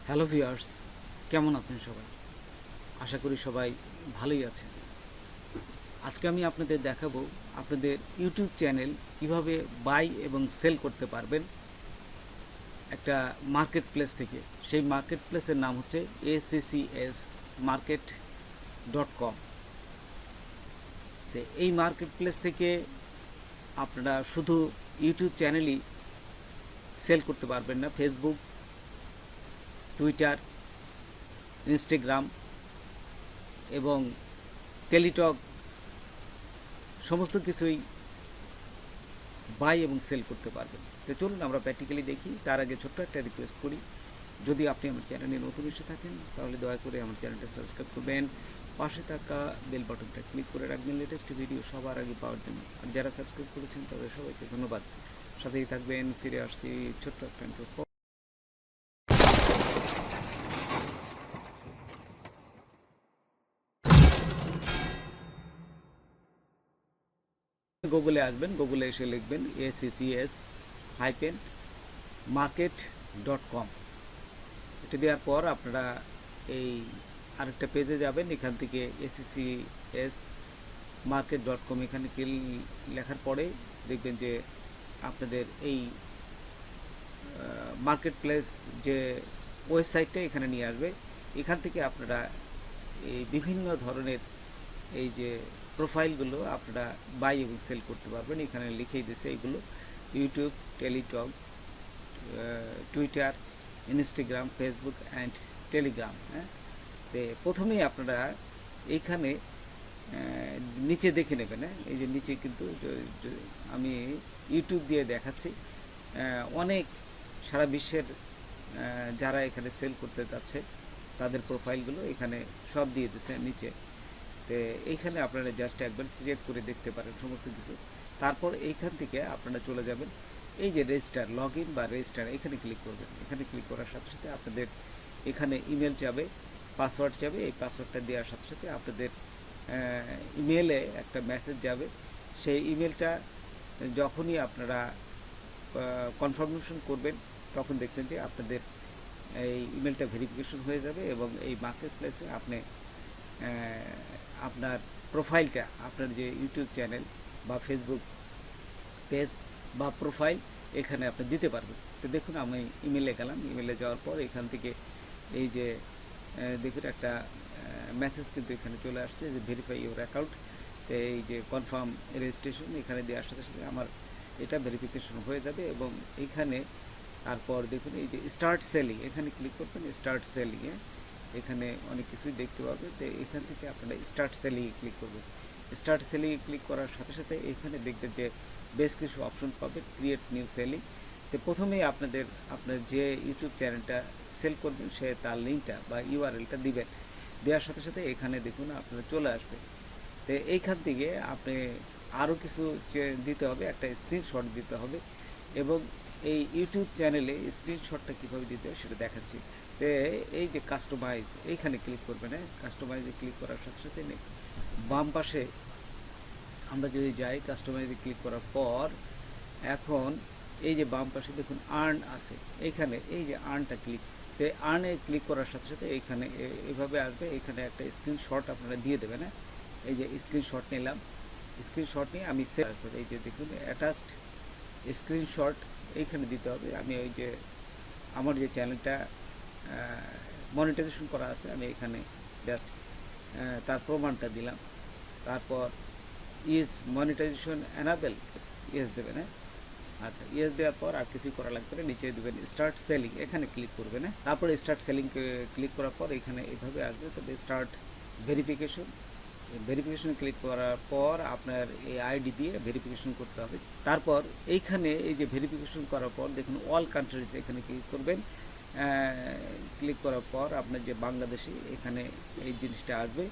Hello viewers, কেমন আছেন সবাই? আশা করি সবাই ভালোই আছেন। আজকে আমি আপনাদের দেখাবো আপনাদের ইউটিউব চ্যানেল কিভাবে বাই এবং সেল করতে পারবেন একটা মার্কেট প্লেস থেকে। সেই মার্কেট প্লেসের নাম হচ্ছে ACCS মার্কেট ডট কম। তো এই মার্কেট প্লেস থেকে আপনারা শুধু ইউটিউব চ্যানেলই সেল করতে পারবেন না, ফেসবুক, টুইটার, ইনস্টাগ্রাম এবং টেলিটক সমস্ত কিছুই বাই এবং সেল করতে পারবেন। তো চলুন আমরা প্র্যাকটিক্যালি দেখি। তার আগে ছোট্ট একটা রিকোয়েস্ট করি, যদি আপনি আমার চ্যানেলে নতুন এসে থাকেন তাহলে দয়া করে আমার চ্যানেলটা সাবস্ক্রাইব করবেন, পাশে থাকা বেল বাটনটা ক্লিক করে রাখবেন লেটেস্ট ভিডিও সবার আগে পাওয়ার জন্য। আর যারা সাবস্ক্রাইব করেছেন তাদের সবাইকে ধন্যবাদ। সাথেই থাকবেন। ফিরে আসছি ছোট্ট একটা ইন্ট্রো পর। গুগলে আসবেন, গুগলে এসে লিখবেন ACCS hyphen market dot com. এটা দেওয়ার পর আপনারা এই আরেকটা পেজে যাবেন, এখান থেকে ACCS মার্কেট ডট কম এখানে লেখার পরে দেখবেন যে আপনাদের এই মার্কেট প্লেস যে ওয়েবসাইটটা এখানে নিয়ে আসবে। এখান থেকে আপনারা এই বিভিন্ন ধরনের এই যে প্রোফাইলগুলো আপনারা বাই এবং সেল করতে পারবেন। এখানে লিখেই দিয়েছে এইগুলো: YouTube, Teletalk, Twitter, Instagram, Facebook and Telegram. হ্যাঁ, তো প্রথমেই আপনারা এইখানে নিচে দেখে নেবেন। হ্যাঁ, এই যে নিচে কিন্তু আমি ইউটিউব দিয়ে দেখাচ্ছি। অনেক সারা বিশ্বের যারা এখানে সেল করতে যাচ্ছে তাদের প্রোফাইলগুলো এখানে সব দিয়ে দিচ্ছে নিচে। তো এইখানে আপনারা জাস্ট একবার চেক করে দেখতে পারেন সমস্ত কিছু। তারপর এইখান থেকে আপনারা চলে যাবেন এই যে রেজিস্টার, লগ ইন বা রেজিস্টার, এখানে ক্লিক করবেন। এখানে ক্লিক করার সাথে সাথে আপনাদের এখানে ইমেল যাবে, পাসওয়ার্ড যাবে। এই পাসওয়ার্ডটা দেওয়ার সাথে সাথে আপনাদের ইমেলে একটা মেসেজ যাবে। সেই ইমেলটা যখনই আপনারা কনফার্মেশন করবেন তখন দেখবেন যে আপনাদের এই ইমেলটা ভেরিফিকেশন হয়ে যাবে এবং এই মার্কেট প্লেসে আপনি আপনার প্রোফাইলটা, আপনার যে ইউটিউব চ্যানেল বা ফেসবুক পেজ বা প্রোফাইল এখানে আপনি দিতে পারবেন। তো দেখুন আমি ইমেলে গেলাম, ইমেলে যাওয়ার পর এখান থেকে এই যে দেখুন একটা মেসেজ কিন্তু এখানে চলে আসছে যে ভেরিফাই ইউর অ্যাকাউন্ট। তো এই যে কনফার্ম রেজিস্ট্রেশন এখানে দেওয়ার সাথে সাথে আমার এটা ভেরিফিকেশন হয়ে যাবে এবং এইখানে তারপর দেখুন এই যে স্টার্ট সেলিং, এখানে ক্লিক করবেন। স্টার্ট সেলিংয়ে এখানে অনেক কিছুই দেখতে পাবেন। তো এখান থেকে আপনারা স্টার্ট সেলিংয়ে ক্লিক করবেন। স্টার্ট সেলিংয়ে ক্লিক করার সাথে সাথে এখানে দেখবেন যে বেশ কিছু অপশন পাবেন, ক্রিয়েট নিউ সেলিং। তো প্রথমেই আপনার যে ইউটিউব চ্যানেলটা সেল করবেন সে তার লিঙ্কটা বা ইউআরএলটা দিবেন। দেওয়ার সাথে সাথে এখানে দেখুন আপনারা চলে আসবে। তো এইখান থেকে আপনি আরও কিছু দিতে হবে, একটা স্ক্রিনশট দিতে হবে এবং এই ইউটিউব চ্যানেলে স্ক্রিনশটটা কীভাবে দিতে হয় সেটা দেখাচ্ছি। তো এই যে কাস্টমাইজ এইখানে ক্লিক করবেন। হ্যাঁ, কাস্টমাইজে ক্লিক করার সাথে সাথে বাম পাশে আমরা যদি যাই, কাস্টমাইজে ক্লিক করার পর এখন এই যে বাম পাশে দেখুন আর্ন আছে, এইখানে এই যে আর্নটা ক্লিক, তো আর্নে ক্লিক করার সাথে সাথে এইখানে এভাবে আসবে। এখানে একটা স্ক্রিনশট আপনারা দিয়ে দেবেন। হ্যাঁ, এই যে স্ক্রিনশট নিলাম, স্ক্রিনশট নিয়ে আমি সেভ করে এই যে দেখুন অ্যাটাচড স্ক্রিনশট এইখানে দিতে হবে। আমি ওই যে আমার যে চ্যানেলটা মনিটাইজেশন করা আছে আমি এখানে জাস্ট তার প্রমাণটা দিলাম। তারপর ইজ মনিটাইজেশন অ্যানাবেল, ইয়েস দেবেন। হ্যাঁ, আচ্ছা, ইয়েস দেওয়ার পর আর কিছুই করা লাগবে না, নিচে দেবেন স্টার্ট সেলিং, এখানে ক্লিক করবেন। হ্যাঁ, তারপরে স্টার্ট সেলিংকে ক্লিক করার পর এখানে এইভাবে আসবে। তবে স্টার্ট ভেরিফিকেশন, ভেরিফিকেশন ক্লিক করার পর আপনার এই আইডি দিয়ে ভেরিফিকেশন করতে হবে। তারপর এইখানে এই যে ভেরিফিকেশন করার পর দেখুন অল কান্ট্রিজ, এখানে ক্লিক করবেন। ক্লিক করার পর আপনার যে বাংলাদেশি এখানে এই জিনিসটা আসবে।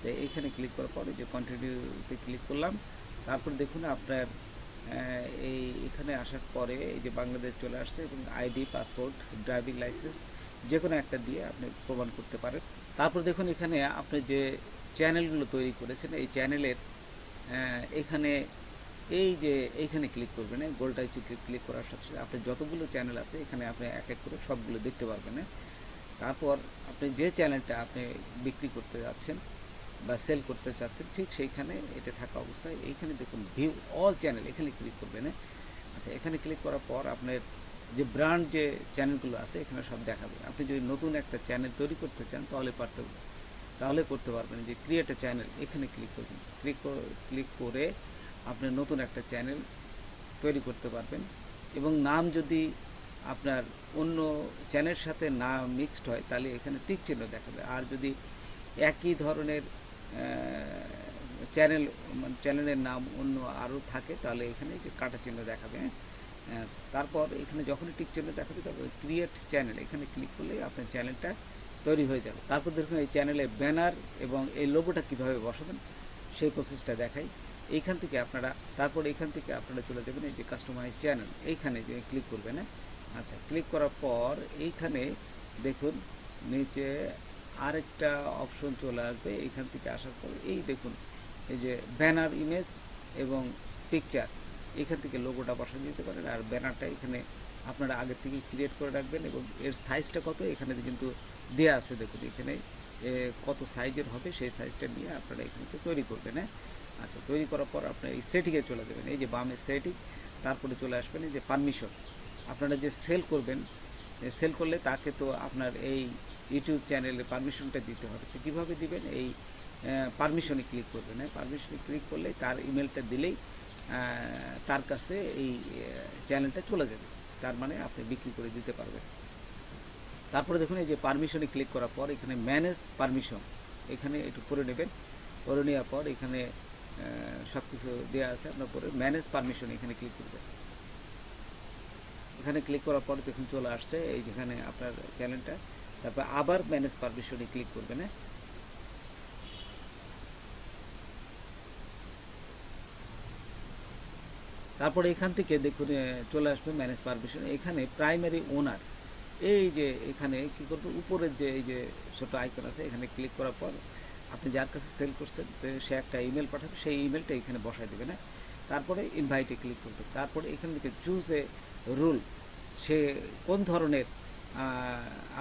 তো এইখানে ক্লিক করার পর এই যে কন্টিনিউতে ক্লিক করলাম। তারপর দেখুন আপনার এই এখানে আসার পরে এই যে বাংলাদেশ চলে আসছে এবং আইডি, পাসপোর্ট, ড্রাইভিং লাইসেন্স যে কোনো একটা দিয়ে আপনি প্রমাণ করতে পারেন। তারপর দেখুন এখানে আপনি যে চ্যানেলগুলো তৈরি করেছেন এই চ্যানেলের এখানে এই যে এইখানে ক্লিক করবেন। গোলটা ক্লিক করার সাথে সাথে আপনার যতগুলো চ্যানেল আছে এখানে আপনি এক এক করে সবগুলো দেখতে পারবেন। তারপর আপনি যে চ্যানেলটা আপনি বিক্রি করতে যাচ্ছেন বা সেল করতে চাচ্ছেন, ঠিক সেইখানে এটা থাকা অবস্থায় এইখানে দেখুন ভিউ অল চ্যানেল, এখানে ক্লিক করবেন। আচ্ছা, এখানে ক্লিক করার পর আপনার যে ব্র্যান্ড যে চ্যানেলগুলো আছে এখানে সব দেখাবে। আপনি যদি নতুন একটা চ্যানেল তৈরি করতে চান তাহলে করতে পারবেন। যে ক্রিয়েট এ চ্যানেল, এখানে ক্লিক করবেন। ক্লিক করে আপনি নতুন একটা চ্যানেল তৈরি করতে পারবেন। এবং নাম যদি আপনার অন্য চ্যানেলের সাথে না মিক্সড হয় তাহলে এখানে টিক চিহ্ন দেখাবে। আর যদি একই ধরনের চ্যানেলের নাম অন্য আরও থাকে তাহলে এখানে যে কাটা চিহ্ন দেখাবে। আচ্ছা, তারপর এখানে যখনই টিক চিহ্ন দেখাবে তারপর ক্রিয়েট চ্যানেল, এখানে ক্লিক করলেই আপনার চ্যানেলটা তৈরি হয়ে যাবে। তারপর দেখুন এই চ্যানেলে ব্যানার এবং এই লোগোটা কীভাবে বসাবেন সেই প্রসেসটা দেখাই। এখান থেকে আপনারা চলে যাবেন এই যে কাস্টমাইজ চ্যানেল, এইখানে যে ক্লিক করবেন। আচ্ছা, ক্লিক করার পর এইখানে দেখুন নিচে আরেকটা অপশন চলে আসবে। এইখান থেকে আসার পর এই দেখুন এই যে ব্যানার ইমেজ এবং পিকচার, এখান থেকে লোগোটা বসাতে দিতে পারেন। আর ব্যানারটা এখানে আপনারা আগের থেকে ক্রিয়েট করে রাখবেন এবং এর সাইজটা কত এখানে কিন্তু দেওয়া আছে। দেখুন এখানে কত সাইজের হবে সেই সাইজটা নিয়ে আপনারা এখানে তৈরি করবেন। আচ্ছা, তৈরি করার পর আপনার এই সেটিংয়ে চলে যাবেন, এই যে বামে সেটিং, তারপরে চলে আসবেন এই যে পারমিশন। আপনারা যে সেল করবেন, সেল করলে তাকে তো আপনার এই ইউটিউব চ্যানেলে পারমিশনটা দিতে হবে। তো কীভাবে দিবেন? এই পারমিশনে ক্লিক করবেন। পারমিশনে ক্লিক করলে তার ইমেলটা দিলেই তার কাছে এই চ্যানেলটা চলে যাবে। তার মানে আপনি বিক্রি করে দিতে পারবেন। তারপরে দেখুন এই যে পারমিশনে ক্লিক করার পর এখানে ম্যানেজ পারমিশন, এখানে একটু করে নেবেন। করে নেওয়ার পর এখানে সব কিছু দেওয়া আছে, আপনার পরে ম্যানেজ পারমিশন এখানে ক্লিক করবেন। এখানে ক্লিক করার পর দেখুন চলে আসছে এই যেখানে আপনার চ্যানেলটা। তারপর আবার ম্যানেজ পারমিশনে ক্লিক করবেন। তারপরে এখান থেকে দেখুন চলে আসবে ম্যানেজ পারমিশন। এখানে প্রাইমারি ওনার, এই যে এখানে কী করবেন, উপরের যে এই যে ছোটো আইকন আছে এখানে ক্লিক করার পর আপনি যার কাছে সেল করছেন সে একটা ইমেল পাঠাবে, সেই ইমেলটা এখানে বসায় দেবে। তারপরে ইনভাইটে ক্লিক করবে। তারপরে এখান থেকে চুজ এ রুল, সে কোন ধরনের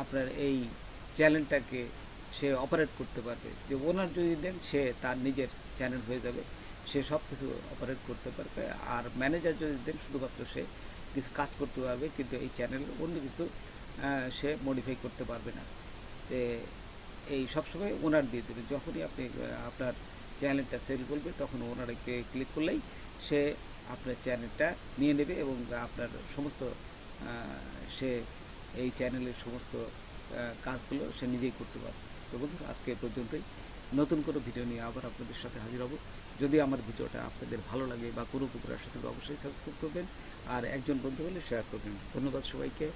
আপনার এই চ্যানেলটাকে সে অপারেট করতে পারবে। যে ওনার যদি দেন সে তার নিজের চ্যানেল হয়ে যাবে, সে সব কিছু অপারেট করতে পারবে। আর ম্যানেজার যদি দেন শুধুমাত্র সে কিছু কাজ করতে পারবে, কিন্তু এই চ্যানেল অন্য কিছু সে মডিফাই করতে পারবে না। এই সবসময় ওনার দিয়ে দেবে। যখনই আপনি আপনার চ্যানেলটা সেল করবে তখন ওনারকে ক্লিক করলেই সে আপনার চ্যানেলটা নিয়ে নেবে এবং আপনার সমস্ত সে এই চ্যানেলের সমস্ত কাজগুলো সে নিজেই করতে পারবে। তো বন্ধুরা, আজকে এ পর্যন্তই। নতুন কোনো ভিডিও নিয়ে আবার আপনাদের সাথে হাজির হব। যদি আমার ভিডিওটা আপনাদের ভালো লাগে বা কোনো উপকার আসে তবে অবশ্যই সাবস্ক্রাইব করবেন আর একজন বন্ধু হলে শেয়ার করবেন। ধন্যবাদ সবাইকে।